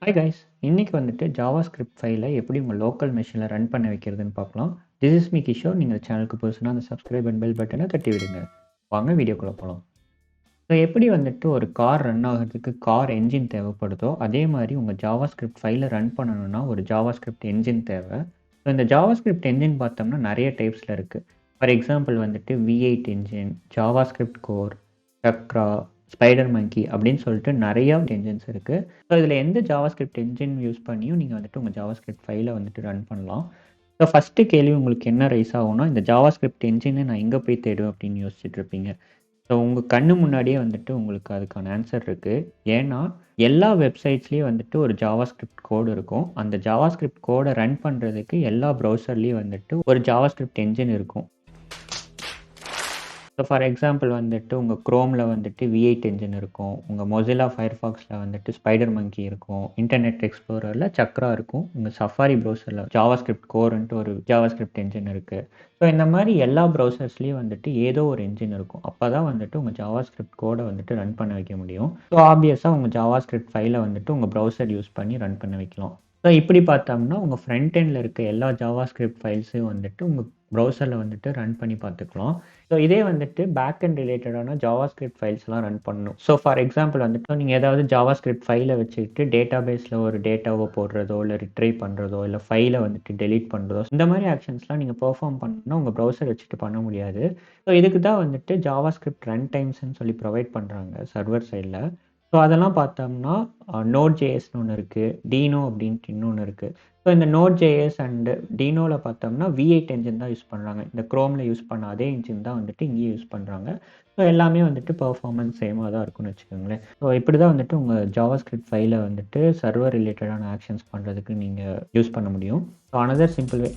Hi guys, இன்னைக்கு வந்துட்டு JavaScript ஃபைலை எப்படி உங்கள் லோக்கல் மெஷினில் ரன் பண்ண வைக்கிறதுன்னு பார்க்கலாம். This is me Kishore. நீங்கள் சேனலுக்கு புதுசுனா அந்த சப்ஸ்கிரைப் அண்ட் பெல் பட்டனை தட்டி விடுங்க. வாங்க வீடியோக்குள்ளே போகலாம். ஸோ எப்படி வந்துட்டு ஒரு கார் ரன் ஆகிறதுக்கு கார் என்ஜின் தேவைப்படுதோ அதே மாதிரி உங்கள் ஜாவாஸ்கிரிப்ட் ஃபைலை ரன் பண்ணணும்னா ஒரு ஜாவாஸ்கிரிப்ட் என்ஜின் தேவை. ஸோ இந்த ஜாவாஸ்கிரிப்ட் என்ஜின் பார்த்தோம்னா நிறைய டைப்ஸில் இருக்குது. ஃபார் எக்ஸாம்பிள் வந்துட்டு V8 engine, JavaScriptCore, Chakra, SpiderMonkey அப்படின்னு சொல்லிட்டு நிறையா என்ஜின்ஸ் இருக்குது. ஸோ இதில் எந்த ஜாவாஸ்கிரிப்ட் என்ஜின் யூஸ் பண்ணியும் நீங்கள் வந்துட்டு உங்கள் ஜாவாஸ்கிரிப்ட் ஃபைலை வந்துட்டு ரன் பண்ணலாம். ஸோ ஃபஸ்ட்டு கேள்வி உங்களுக்கு என்ன ரைஸ் ஆகும்னா, இந்த ஜாவாஸ்கிரிப்ட் என்ஜினை நான் எங்கே போய் தேடுவேன் அப்படின்னு யோசிச்சுட்டு இருப்பீங்க. ஸோ உங்கள் கண்ணு முன்னாடியே வந்துட்டு உங்களுக்கு அதுக்கான ஆன்சர் இருக்குது. ஏன்னா எல்லா வெப்சைட்ஸ்லேயும் வந்துட்டு ஒரு ஜாவாஸ்கிரிப்ட் கோடு இருக்கும். அந்த ஜாவாஸ்கிரிப்ட் கோடை ரன் பண்ணுறதுக்கு எல்லா ப்ரௌசர்லேயும் வந்துட்டு ஒரு ஜாவாஸ்கிரிப்ட் என்ஜின் இருக்கும். ஸோ ஃபார் எக்ஸாம்பிள் வந்துட்டு உங்கள் க்ரோமில் வந்துட்டு V8 என்ஜின் இருக்கும், உங்கள் மொசிலா ஃபயர்ஃபாக்ஸில் வந்துட்டு ஸ்பைடர் மங்கி இருக்கும், இன்டர்நெட் எக்ஸ்ப்ளோரரில் சக்ரா இருக்கும், உங்கள் சஃபாரி ப்ரௌசரில் ஜாவாஸ்கிரிப்ட் கோர்ன்ட்டு ஒரு ஜாவாஸ்கிரிப்ட் என்ஜின் இருக்குது. ஸோ இந்த மாதிரி எல்லா ப்ரௌசர்ஸ்லேயும் வந்துட்டு ஏதோ ஒரு என்ஜின் இருக்கும். அப்போ தான் வந்துட்டு உங்கள் ஜாவாஸ்கிரிப்ட் கோடை வந்துட்டு ரன் பண்ண வைக்க முடியும். ஸோ ஆப்வியஸாக உங்கள் ஜாவாஸ்கிரிப்ட் ஃபைலை வந்துட்டு உங்கள் ப்ரௌசர் யூஸ் பண்ணி ரன் பண்ண வைக்கலாம். ஸோ இப்படி பார்த்தோம்னா உங்கள் ஃப்ரண்ட் எண்டில் இருக்க எல்லா ஜாவாஸ்கிரிப்ட் ஃபைல்ஸையும் வந்துட்டு உங்கள் ப்ரௌசரில் வந்துட்டு ரன் பண்ணி பார்த்துக்கலாம். ஸோ இதே வந்துட்டு பேக்கெண்ட் ரிலேட்டடான ஜாவாஸ்கிரிப்ட் ஃபைல்ஸ்லாம் ரன் பண்ணணும். ஸோ ஃபார் எக்ஸாம்பிள் வந்துட்டு நீங்கள் ஏதாவது ஜாவாஸ்கிரிப்ட் ஃபைலை வச்சுக்கிட்டு டேட்டா பேஸில் ஒரு டேட்டாவை போடுறதோ இல்லை ரிட்ரைவ் பண்ணுறதோ இல்லை ஃபைலை வந்துட்டு டெலீட் பண்ணுறதோ இந்த மாதிரி ஆக்ஷன்ஸ்லாம் நீங்கள் பெர்ஃபார்ம் பண்ணணும்னா உங்கள் ப்ரௌசர் வச்சுட்டு பண்ண முடியாது. ஸோ இதுக்கு தான் வந்துட்டு ஜாவாஸ்கிரிப்ட் ரன் டைம்ஸ்ன்னு சொல்லி ப்ரொவைட் பண்ணுறாங்க சர்வர் சைடில். ஸோ அதெல்லாம் பார்த்தோம்னா NodeJsன்னு ஒன்று இருக்குது, Deno அப்படின்ட்டு இன்னொன்று இருக்குது. ஸோ இந்த NodeJs அண்ட் Denoவில் பார்த்தோம்னா V8 என்ஜின் தான் யூஸ் பண்ணுறாங்க. இந்த க்ரோமில் யூஸ் பண்ண அதே என்ஜின் தான் வந்துட்டு இங்கேயும் யூஸ் பண்ணுறாங்க. ஸோ எல்லாமே வந்துட்டு பெர்ஃபார்மன்ஸ் சேமாக தான் இருக்கும்னு வச்சுக்கோங்களேன். ஸோ இப்படி தான் வந்துட்டு உங்கள் ஜாவாஸ்கிரிப்ட் ஃபைலை வந்துட்டு சர்வர் ரிலேட்டடான ஆக்ஷன்ஸ் பண்ணுறதுக்கு நீங்கள் யூஸ் பண்ண முடியும். ஸோ அனதர் சிம்பிள் வே,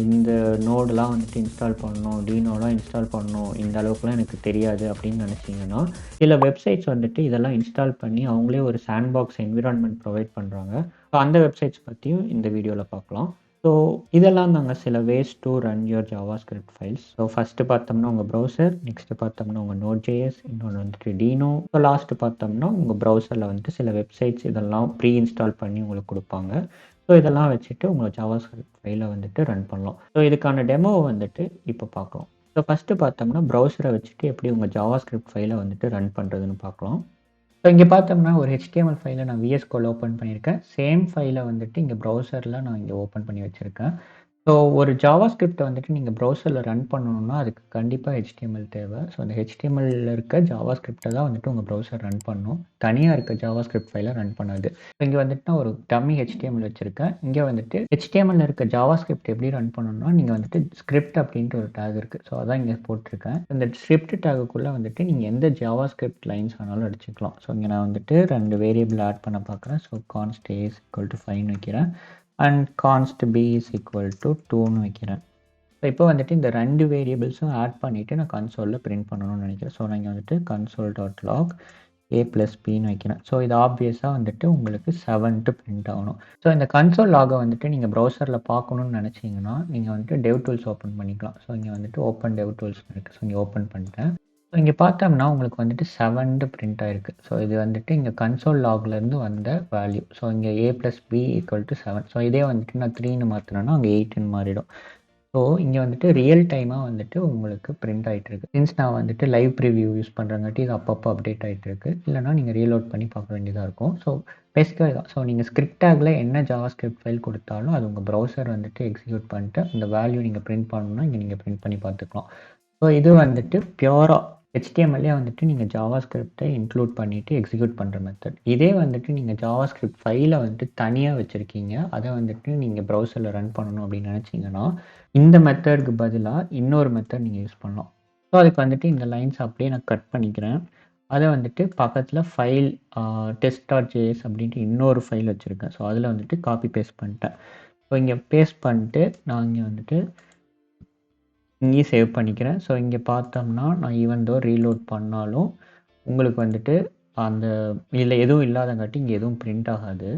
இந்த நோடெலாம் வந்துட்டு இன்ஸ்டால் பண்ணணும், Denoலாம் இன்ஸ்டால் பண்ணணும், இந்த அளவுக்குலாம் எனக்கு தெரியாது அப்படின்னு நினச்சிங்கன்னா சில வெப்சைட்ஸ் வந்துட்டு இதெல்லாம் இன்ஸ்டால் பண்ணி அவங்களே ஒரு சாண்ட்பாக்ஸ் என்விரான்மெண்ட் ப்ரொவைட் பண்ணுறாங்க. ஸோ அந்த வெப்சைட்ஸ் பற்றியும் இந்த வீடியோவில் பார்க்கலாம். ஸோ இதெல்லாம் நாங்கள் சில ways to run your JavaScript files. So first பார்த்தோம்னா உங்கள் ப்ரௌசர், நெக்ஸ்ட்டு பார்த்தோம்னா உங்கள் NodeJs, இன்னொன்று வந்துட்டு Deno, ஸோ லாஸ்ட்டு பார்த்தோம்னா உங்கள் ப்ரௌசரில் வந்துட்டு சில வெப்சைட்ஸ் இதெல்லாம் ப்ரீ இன்ஸ்டால் பண்ணி உங்களுக்கு கொடுப்பாங்க. ஸோ இதெல்லாம் வச்சுட்டு உங்கள் ஜாவாஸ்கிரிப்ட் ஃபைலை வந்துட்டு ரன் பண்ணலாம். ஸோ இதுக்கான டெமோவை வந்துட்டு இப்போ பார்க்கலாம். ஸோ ஃபஸ்ட்டு பார்த்தோம்னா ப்ரௌசரை வச்சுட்டு எப்படி உங்கள் ஜாவாஸ்கிரிப்ட் ஃபைலை வந்துட்டு ரன் பண்ணுறதுன்னு பார்க்கலாம். ஸோ இங்கே பார்த்தோம்னா ஒரு HTML ஃபைலை நான் VS Code ஓப்பன் பண்ணியிருக்கேன். சேம் ஃபைலை வந்துட்டு இங்கே ப்ரௌசரில் நான் இங்கே ஓப்பன் பண்ணி வச்சுருக்கேன். ஸோ ஒரு ஜாவாஸ்கிரிப்டை வந்துட்டு நீங்கள் ப்ரௌசரில் ரன் பண்ணணும்னா அதுக்கு கண்டிப்பாக HTML தேவை. ஸோ அந்த HTML இருக்க ஜாவாஸ்கிரிப்டை தான் வந்துட்டு உங்கள் ப்ரௌசர் ரன் பண்ணணும், தனியாக இருக்க ஜாவாஸ்கிரிப்ட் ஃபைலை ரன் பண்ணாது. இங்கே வந்துட்டு நான் ஒரு டம்மி HTML வச்சுருக்கேன். இங்கே வந்துட்டு HTML இருக்க ஜாவாஸ்கிரிப்ட் எப்படி ரன் பண்ணணும்னா நீங்கள் வந்துட்டு ஸ்கிரிப்ட் அப்படின்ட்டு ஒரு டேக் இருக்குது. ஸோ அதான் இங்கே போட்டிருக்கேன். இந்த ஸ்கிரிப்ட் டேக்குள்ளே வந்துட்டு நீங்கள் எந்த ஜாவாஸ்கிரிப்ட் லைன்ஸ் வேணாலும் அடிச்சுக்கலாம். ஸோ இங்கே நான் வந்துட்டு 2 வேரியபிள் ஆட் பண்ண பார்க்குறேன். So const a is equal to 5 வைக்கிறேன் and const b is equal to 2ன்னு வைக்கிறேன். ஸோ இப்போ வந்துட்டு இந்த 2 வேரியபிள்ஸும் ஆட் பண்ணிவிட்டு நான் கன்சோலில் பிரிண்ட் பண்ணணும்னு நினைக்கிறேன். ஸோ நான் இங்கே வந்துட்டு console.log a+bன்னு வைக்கிறேன். ஸோ இது ஆப்வியஸாக வந்துட்டு உங்களுக்கு 7ட்டு பிரிண்ட் ஆகணும். ஸோ இந்த கன்சோல் லாகை வந்துட்டு நீங்கள் ப்ரௌசரில் பார்க்கணுன்னு நினச்சிங்கன்னா நீங்கள் வந்துட்டு DevTools ஓப்பன் பண்ணிக்கலாம். ஸோ இங்கே வந்துட்டு ஓப்பன் DevTools இருக்குது. ஸோ இங்கே ஓப்பன் பண்ணிட்டேன். ஸோ இங்கே பார்த்தோம்னா உங்களுக்கு வந்துட்டு 7ட்டு பிரிண்ட் ஆகிருக்கு. ஸோ இது வந்துட்டு இங்கே கன்சோல் லாக்லேருந்து வந்த வேல்யூ. ஸோ இங்கே a+b = 7. ஸோ இதே வந்துட்டு நான் 3ன்னு மாற்றினேன்னா அங்கே 8ன்னு மாறிடும். ஸோ இங்கே வந்துட்டு ரியல் டைமாக வந்துட்டு உங்களுக்கு பிரிண்ட் ஆகிட்டு இருக்கு. சின்ஸ் நான் வந்துட்டு லைவ் ப்ரிவியூ யூஸ் பண்ணுறங்காட்டி இது அப்பப்போ அப்டேட் ஆகிட்டு இருக்கு. இல்லைனா நீங்கள் ரீலோட் பண்ணி பார்க்க வேண்டியதாக இருக்கும். ஸோ பேசிக்காக இதான். ஸோ நீங்கள் ஸ்கிரிப்ட் டேக்கில் என்ன ஜாவாஸ்கிரிப்ட் ஃபைல் கொடுத்தாலும் அது உங்கள் ப்ரௌசர் வந்துட்டு எக்ஸிக்யூட் பண்ணிட்டு அந்த வேல்யூ நீங்கள் பிரிண்ட் பண்ணணும்னா இங்கே நீங்கள் பிரிண்ட் பண்ணி பார்த்துக்கலாம். ஸோ இது வந்துட்டு பியூராக HTML வந்துட்டு நீங்கள் ஜாவாஸ்கிரிப்டை இன்க்ளூட் பண்ணிவிட்டு எக்ஸிக்யூட் பண்ணுற மெத்தட். இதே வந்துட்டு நீங்கள் ஜாவாஸ்கிரிப்ட் ஃபைலை வந்துட்டு தனியாக வச்சுருக்கீங்க, அதை வந்துட்டு நீங்கள் ப்ரௌசரில் ரன் பண்ணணும் அப்படின்னு நினச்சிங்கன்னா இந்த மெத்தடுக்கு பதிலாக இன்னொரு மெத்தட் நீங்கள் யூஸ் பண்ணலாம். ஸோ அதுக்கு வந்துட்டு இந்த லைன்ஸ் அப்படியே நான் கட் பண்ணிக்கிறேன். அதை வந்துட்டு பக்கத்தில் ஃபைல் test.js அப்படின்ட்டு இன்னொரு ஃபைல் வச்சுருக்கேன். ஸோ அதில் வந்துட்டு காப்பி பேஸ்ட் பண்ணிட்டேன். ஸோ இங்கே பேஸ்ட் பண்ணிட்டு நான் இங்கே வந்துட்டு இங்கேயும் சேவ் பண்ணிக்கிறேன். ஸோ இங்கே பார்த்தோம்னா நான் ஈவன் தோ ரீலோட் பண்ணாலும் உங்களுக்கு வந்துட்டு அந்த இதில் எதுவும் இல்லாதங்காட்டி இங்கே எதுவும் பிரிண்ட் ஆகாது.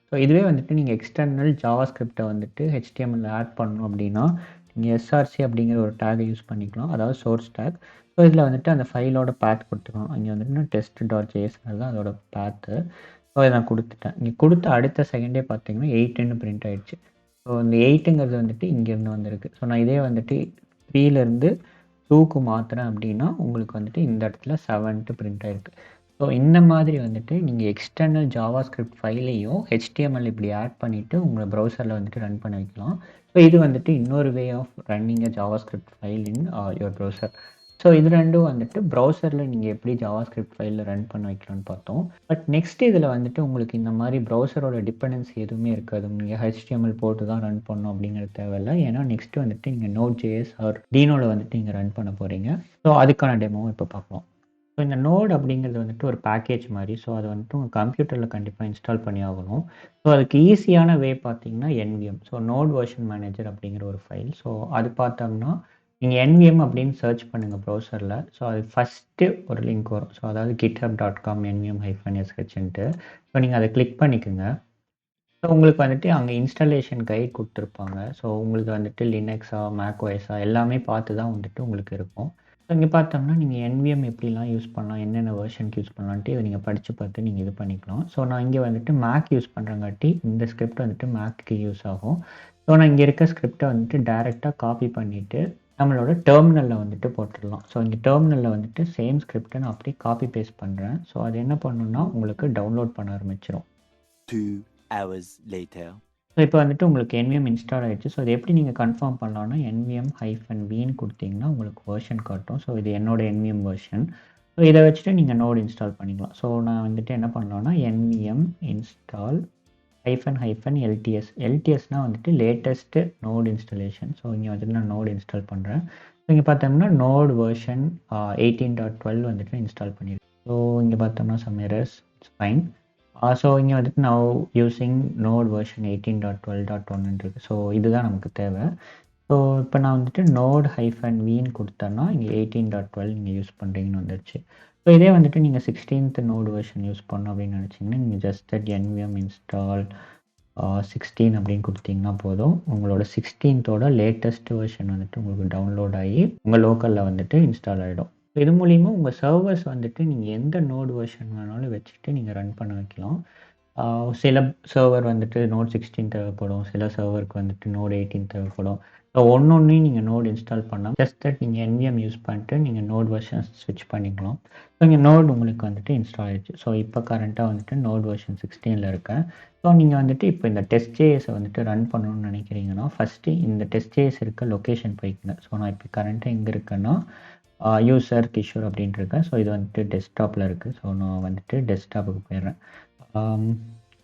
ஸோ இதுவே வந்துட்டு நீங்கள் எக்ஸ்டர்னல் ஜாவாஸ்கிரிப்டை வந்துட்டு HTML ஆட் பண்ணணும் அப்படின்னா நீங்கள் src அப்படிங்கிற ஒரு டேகை யூஸ் பண்ணிக்கலாம், அதாவது சோர்ஸ் டேக். ஸோ இதில் வந்துட்டு அந்த ஃபைலோட பேத் கொடுத்துக்கலாம். இங்கே வந்துட்டு test.js தான் அதோட பேத்து. ஸோ இதை நான் கொடுத்துட்டேன். இங்கே கொடுத்த அடுத்த செகண்டே பார்த்தீங்கன்னா 8ன்னு பிரிண்ட் ஆயிடுச்சு. ஸோ இந்த 8ங்கிறது வந்துட்டு இங்கேருந்து வந்திருக்கு. ஸோ நான் இதே வந்துட்டு 3லேருந்து 2க்கு மாற்றுறேன் அப்படின்னா உங்களுக்கு வந்துட்டு இந்த இடத்துல 7ன்ட்டு பிரிண்ட் ஆயிருக்கு. ஸோ இந்த மாதிரி வந்துட்டு நீங்கள் எக்ஸ்டர்னல் ஜாவாஸ்கிரிப்ட் ஃபைலையும் HTML இப்படி ஆட் பண்ணிவிட்டு உங்களை ப்ரௌசரில் வந்துட்டு ரன் பண்ண வைக்கலாம். ஸோ இது வந்துட்டு இன்னொரு way of running a JavaScript file in your browser. So இது ரெண்டும் வந்துட்டு ப்ரௌசரில் நீங்கள் எப்படி ஜாவாஸ்கிரிப்ட் ஃபைலில் ரன் பண்ண வைக்கலாம்னு பார்த்தோம். பட் நெக்ஸ்ட் இதில் வந்துட்டு உங்களுக்கு இந்த மாதிரி ப்ரௌசரோட டிபெண்டன்சி எதுவுமே இருக்காது. நீங்கள் HTML போட்டு தான் ரன் பண்ணணும் அப்படிங்கிறது தேவையில்லை. ஏன்னா நெக்ஸ்ட் வந்துட்டு நீங்கள் NodeJs ஆர் Denoவில் வந்துட்டு நீங்கள் ரன் பண்ண போகிறீங்க. ஸோ அதுக்கான டெமோவும் இப்போ பார்க்கலாம். ஸோ இந்த நோட் அப்படிங்கிறது வந்துட்டு ஒரு பேக்கேஜ் மாதிரி. ஸோ அதை வந்துட்டு உங்கள் கம்ப்யூட்டரில் கண்டிப்பாக இன்ஸ்டால் பண்ணி ஆகணும். ஸோ அதுக்கு ஈஸியான வே பார்த்தீங்கன்னா NVM. So node version manager அப்படிங்கிற ஒரு ஃபைல். ஸோ அது பார்த்தோம்னா நீங்கள் NVM அப்படின்னு சர்ச் பண்ணுங்கள் ப்ரௌசரில். ஸோ அது ஃபஸ்ட்டு ஒரு லிங்க் வரும். ஸோ அதாவது github.com NVM-sh. ஸோ நீங்கள் அதை கிளிக் பண்ணிக்கோங்க. ஸோ உங்களுக்கு வந்துட்டு அங்கே இன்ஸ்டாலேஷன் கைட் கொடுத்துருப்பாங்க. ஸோ உங்களுக்கு வந்துட்டு லினக்ஸா மேக்ஓஎஸா எல்லாமே பார்த்து தான் வந்துட்டு உங்களுக்கு இருக்கும். ஸோ இங்கே பார்த்தோம்னா நீங்கள் NVM எப்படிலாம் யூஸ் பண்ணலாம், என்னென்ன வெர்ஷனுக்கு யூஸ் பண்ணலான்ட்டு இதை நீங்கள் படித்து பார்த்து நீங்கள் இது பண்ணிக்கலாம். ஸோ நான் இங்கே வந்துட்டு மேக் யூஸ் பண்ணுறங்காட்டி இந்த ஸ்கிரிப்ட் வந்துட்டு மேக்கு யூஸ் ஆகும். ஸோ நான் இங்கே இருக்க ஸ்கிரிப்டை வந்துட்டு டைரெக்டாக காப்பி பண்ணிவிட்டு நம்மளோட டெர்மினலில் வந்துட்டு போட்டுடலாம். ஸோ இங்கே டெர்மினலில் வந்துட்டு சேம் ஸ்கிரிப்டை நான் அப்படியே காப்பி பேஸ்ட் பண்ணுறேன். ஸோ அது என்ன பண்ணணும்னா உங்களுக்கு டவுன்லோட் பண்ண ஆரம்பிச்சிடும். 2 hours later. ஸோ இப்போ வந்துட்டு உங்களுக்கு NVM இன்ஸ்டால் ஆகிடுச்சு. ஸோ இது எப்படி நீங்கள் கன்ஃபார்ம் பண்ணலாம்னா NVM-Vன்னு கொடுத்தீங்கன்னா உங்களுக்கு வெர்ஷன் காட்டும். ஸோ இது என்னோட NVM வெர்ஷன். ஸோ இதை வச்சுட்டு நீங்கள் நோட் இன்ஸ்டால் பண்ணிக்கலாம். ஸோ நான் வந்துட்டு என்ன பண்ணலாம்னா NVM install -LTS. LTSனால் வந்துட்டு லேட்டஸ்ட்டு நோட் இன்ஸ்டாலேஷன். ஸோ இங்கே வந்துட்டு நான் நோட் இன்ஸ்டால் பண்ணுறேன். ஸோ இங்கே பார்த்தோம்னா நோட் வெர்ஷன் 18.12 வந்துட்டு இன்ஸ்டால் பண்ணியிருக்கேன். ஸோ இங்கே பார்த்தோம்னா some errors, it's fine. So இங்கே வந்துட்டு நவ் யூஸிங் நோட் வெர்ஷன் 18.12.1 இருக்குது. ஸோ இதுதான் நமக்கு தேவை. ஸோ இப்போ நான் வந்துட்டு node-vன்னு கொடுத்தேன்னா இங்கே 18.12 நீங்கள் யூஸ் பண்ணுறீங்கன்னு வந்துடுச்சு. ஸோ இதே வந்துட்டு நீங்கள் 16th நோட் வெர்ஷன் யூஸ் பண்ணணும் அப்படின்னு நினச்சிங்கன்னா நீங்கள் ஜஸ்ட் NVM install 16 அப்படின்னு கொடுத்தீங்கன்னா போதும். உங்களோட 16th லேட்டஸ்ட் வெர்ஷன் வந்துட்டு உங்களுக்கு டவுன்லோட் ஆகி உங்கள் லோக்கலில் வந்துட்டு இன்ஸ்டால் ஆகிடும். இது மூலிமா உங்கள் சர்வர்ஸ் வந்துட்டு நீங்கள் எந்த நோட் வெர்ஷன் வேணாலும் வச்சுட்டு நீங்கள் ரன் பண்ண வைக்கலாம். சில சர்வர் வந்துட்டு நோட் 16 தேவைப்படும், சில சர்வருக்கு வந்துட்டு நோட் 18 தேவைப்படும். ஸோ ஒன்னொன்னையும் நீங்கள் நோட் இன்ஸ்டால் பண்ணலாம். ஜஸ்ட் தட் நீங்கள் NVM யூஸ் பண்ணிட்டு நீங்கள் நோட் வெர்ஷன் ஸ்விட்ச் பண்ணிக்கலாம். ஸோ இங்கே நோட் உங்களுக்கு வந்துட்டு இன்ஸ்டால் ஆகிடுச்சு. ஸோ இப்போ கரண்ட்டாக வந்துட்டு நோட் வெர்ஷன் 16ல் இருக்கேன். ஸோ நீங்கள் வந்துட்டு இப்போ இந்த TestJS வந்துட்டு ரன் பண்ணணும்னு நினைக்கிறீங்கன்னா ஃபஸ்ட்டு இந்த TestJS இருக்க லொக்கேஷன் போய்க்குங்க. ஸோ நான் இப்போ கரண்ட்டாக எங்கே இருக்கேன்னா யூசர் கிஷோர் அப்படின்ட்டு இருக்கேன். ஸோ இது வந்துட்டு டெஸ்க்டாப்பில் இருக்குது. ஸோ நான் வந்துட்டு டெஸ்க்டாப்புக்கு போயிடுறேன்.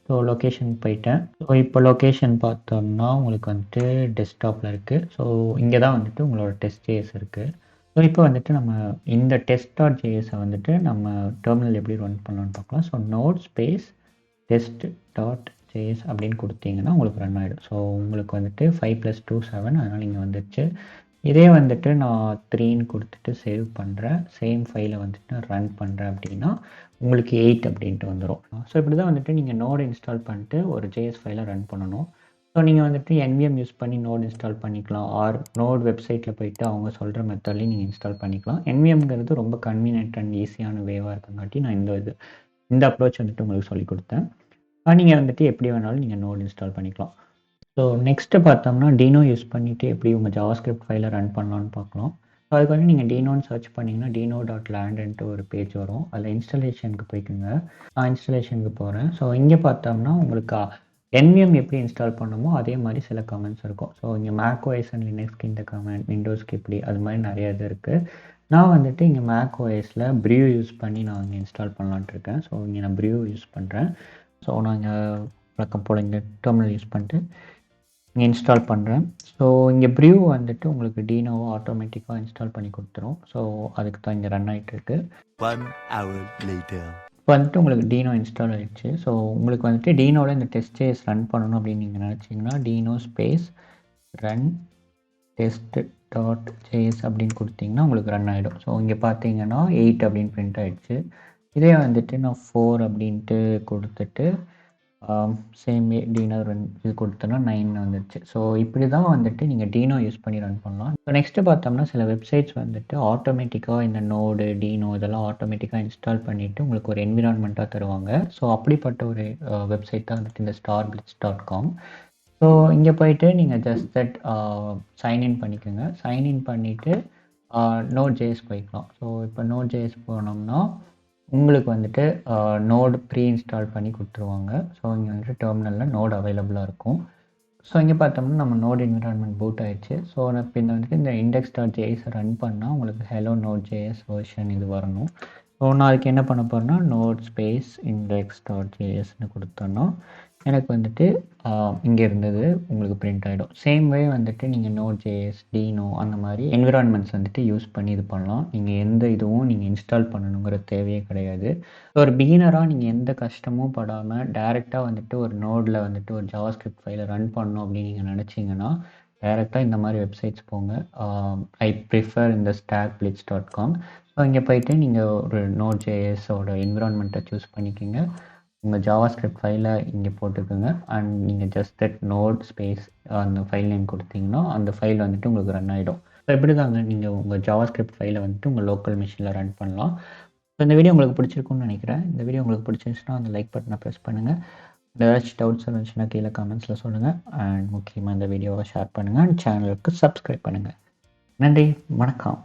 ஸோ லொக்கேஷன் போயிட்டேன். ஸோ இப்போ லொக்கேஷன் பார்த்தோம்னா உங்களுக்கு வந்துட்டு டெஸ்க்டாப்பில் இருக்குது. ஸோ இங்கே தான் வந்துட்டு உங்களோட TestJS இருக்குது. ஸோ இப்போ வந்துட்டு நம்ம இந்த test.jsஐ வந்துட்டு நம்ம டெர்மினல் எப்படி ரன் பண்ணலான்னு பார்க்கலாம். ஸோ நோட் ஸ்பேஸ் test.js அப்படின்னு கொடுத்தீங்கன்னா உங்களுக்கு ரன் ஆகிடும். ஸோ உங்களுக்கு வந்துட்டு 5 + 2 7 அதனால் இங்கே வந்துடுச்சு. இதே வந்துட்டு நான் 3ன்னு கொடுத்துட்டு சேவ் பண்ணுறேன், சேம் ஃபைலை வந்துட்டு நான் ரன் பண்ணுறேன் அப்படின்னா உங்களுக்கு 8 அப்படின்ட்டு வந்துடும். ஸோ இப்படி தான் வந்துட்டு நீங்கள் நோட் இன்ஸ்டால் பண்ணிட்டு ஒரு JS ஃபைலை ரன் பண்ணணும். ஸோ நீங்கள் வந்துட்டு NVM யூஸ் பண்ணி நோட் இன்ஸ்டால் பண்ணிக்கலாம். ஆர் நோட் வெப்சைட்டில் போயிட்டு அவங்க சொல்கிற மெத்தட்லேயும் நீங்கள் இன்ஸ்டால் பண்ணிக்கலாம். NVMங்கிறது ரொம்ப கன்வீனியன்ட் அண்ட் ஈஸியான வேவாக இருக்கங்காட்டி நான் இந்த அப்ரோச் வந்துட்டு உங்களுக்கு சொல்லிக் கொடுத்தேன். நீங்கள் வந்துட்டு எப்படி வேணாலும் நீங்கள் நோட் இன்ஸ்டால் பண்ணிக்கலாம். ஸோ நெக்ஸ்ட்டு பார்த்தோம்னா Deno யூஸ் பண்ணிவிட்டு எப்படி உங்கள் ஜாவாஸ்கிரிப்ட் ஃபைலை ரன் பண்ணலான்னு பார்க்கலாம். ஸோ அதுக்கு வந்து நீங்கள் Denoன்னு சர்ச் பண்ணிங்கன்னா Deno.landன்ட்டு ஒரு பேஜ் வரும். அதில் இன்ஸ்டாலேஷனுக்கு போய்க்குங்க. நான் இன்ஸ்டாலேஷனுக்கு போகிறேன். ஸோ இங்கே பார்த்தோம்னா உங்களுக்கு NVM எப்படி இன்ஸ்டால் பண்ணணுமோ அதே மாதிரி சில கமெண்ட்ஸ் இருக்கும். ஸோ இங்கே macOS அண்ட் லினக்ஸ்க்கு இந்த கமெண்ட், விண்டோஸ்க்கு இப்படி அது மாதிரி நிறைய இது இருக்குது. நான் வந்துட்டு இங்கே macOSல Brew யூஸ் பண்ணி நான் இங்கே இன்ஸ்டால் பண்ணலான்ட்டு இருக்கேன். ஸோ இங்கே நான் Brew யூஸ் பண்ணுறேன். ஸோ நான் இங்கே வழக்கம் போல் இங்கே டெர்மினல் யூஸ் பண்ணிட்டு இங்கே இன்ஸ்டால் பண்ணுறேன். ஸோ இங்கே Brew வந்துட்டு உங்களுக்கு Denoவை ஆட்டோமேட்டிக்காக இன்ஸ்டால் பண்ணி கொடுத்துரும். ஸோ அதுக்கு தான் இங்கே ரன் ஆகிட்டு இருக்கு. 1 hour later. இப்போ வந்துட்டு உங்களுக்கு Deno இன்ஸ்டால் ஆகிடுச்சு. ஸோ உங்களுக்கு வந்துட்டு Denoவில் இந்த TestJS ரன் பண்ணணும் அப்படின்னு நீங்கள் நினச்சிங்கன்னா Deno ஸ்பேஸ் ரன் test.js அப்படின்னு கொடுத்தீங்கன்னா உங்களுக்கு ரன் ஆகிடும். ஸோ இங்கே பார்த்தீங்கன்னா 8 அப்படின்னு பிரிண்ட் ஆகிடுச்சு. இதே வந்துட்டு நான் 4 அப்படின்ட்டு கொடுத்துட்டு சேம் டீனோ இது கொடுத்தோன்னா 9 வந்துடுச்சு. ஸோ இப்படி தான் வந்துட்டு நீங்கள் டீனோ யூஸ் பண்ணி ரன் பண்ணலாம். இப்போ நெக்ஸ்ட்டு பார்த்தோம்னா சில வெப்சைட்ஸ் வந்துட்டு ஆட்டோமேட்டிக்காக இந்த நோடு டீனோ இதெல்லாம் ஆட்டோமேட்டிக்காக இன்ஸ்டால் பண்ணிவிட்டு உங்களுக்கு ஒரு என்விரான்மெண்ட்டாக தருவாங்க. ஸோ அப்படிப்பட்ட ஒரு வெப்சைட் தான் வந்துட்டு இந்த stackblitz.com. ஸோ இங்கே போயிட்டு நீங்கள் ஜஸ்ட் தட் சைன்இன் பண்ணிக்கோங்க. சைன்இன் பண்ணிவிட்டு NodeJs போய்க்கலாம். ஸோ இப்போ NodeJs போனோம்னா உங்களுக்கு வந்துட்டு நோடு ப்ரீ இன்ஸ்டால் பண்ணி கொடுத்துருவாங்க. ஸோ இங்கே வந்துட்டு டெர்மினலில் நோடு அவைலபிளாக இருக்கும். ஸோ இங்கே பார்த்தோம்னா நம்ம நோடு என்விரான்மெண்ட் பூட் ஆயிடுச்சு. ஸோ நான் இப்போ வந்துட்டு இந்த index.js ரன் பண்ணால் உங்களுக்கு ஹலோ Node.js வெர்ஷன் இது வரணும். ஸோ நான் அதுக்கு என்ன பண்ண போகிறேன்னா நோட் ஸ்பேஸ் index.jsன்னு கொடுத்தோன்னா எனக்கு வந்துட்டு இங்கே இருந்தது உங்களுக்கு பிரிண்ட் ஆகிடும். சேம் வே வந்துட்டு நீங்கள் Node.js டீனோ அந்த மாதிரி என்விரான்மெண்ட்ஸ் வந்துட்டு யூஸ் பண்ணி இது பண்ணலாம். நீங்கள் எந்த இதுவும் நீங்கள் இன்ஸ்டால் பண்ணணுங்கிற தேவையே கிடையாது. ஒரு பிகினராக நீங்கள் எந்த கஷ்டமும் படாமல் டேரெக்டாக வந்துட்டு ஒரு நோடில் வந்துட்டு ஒரு JavaScript ஃபைலை ரன் பண்ணணும் அப்படின்னு நீங்கள் நினச்சிங்கன்னா டேரெக்டாக இந்த மாதிரி வெப்சைட்ஸ் போங்க. ஐ ப்ரிஃபர் இந்த stackblitz.com. ஸோ இங்கே போயிட்டு நீங்கள் ஒரு Node.jsோட என்விரான்மெண்ட்டை சூஸ் பண்ணிக்கோங்க. உங்கள் JavaScript ஃபைலை இங்கே போட்டுக்கோங்க. அண்ட் நீங்கள் ஜஸ்ட் தட் நோட் ஸ்பேஸ் அந்த ஃபைல் நேம் கொடுத்தீங்கன்னா அந்த ஃபைல் வந்துட்டு உங்களுக்கு ரன் ஆகிடும். ஸோ இப்படி தாங்க நீங்கள் உங்கள் JavaScript ஃபைலை வந்துட்டு உங்கள் லோக்கல் மிஷினில் ரன் பண்ணலாம். ஸோ இந்த வீடியோ உங்களுக்கு பிடிச்சிருக்குன்னு நினைக்கிறேன். இந்த வீடியோ உங்களுக்கு பிடிச்சிருந்துச்சுன்னா அந்த லைக் பட்டனை ப்ரெஸ் பண்ணுங்கள். ஏதாச்சும் டவுட்ஸ் இருந்துச்சுன்னா கீழே கமெண்ட்ஸில் சொல்லுங்கள். அண்ட் முக்கியமாக இந்த வீடியோவை ஷேர் பண்ணுங்கள். அண்ட் சேனலுக்கு சப்ஸ்கிரைப் பண்ணுங்கள். நன்றி, வணக்கம்.